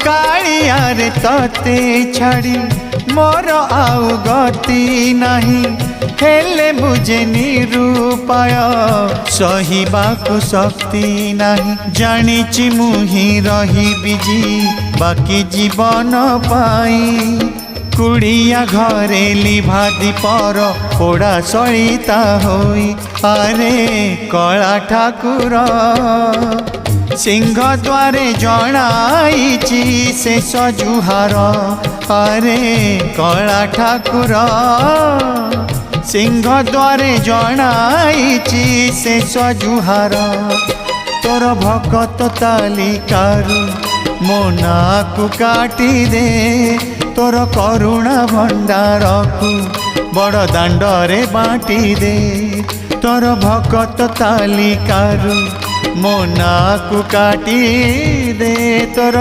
कालिया रे तते छाड़ी मोर आउ गति नहीं हेले मुझे निरूपाय सहिबाकु शक्ति नहीं जानिछि मुही रही बिजी बाकी जीवन पाई कुड़िया घरे लिभा दीपर पोड़ा सलिता होई अरे कला ठाकुर सिंह द्वारे जणाइछि शेष जुहार अरे कला ठाकुर सिंह द्वारे जणाइछि शेष जुहार तोर भगत तालिकारु मो नाकु काटी दे तोर करुणा भंडारकु बड़ दांडरे बाटी दे तोर भगत तालिकारु मो नाकु काटी दे तोर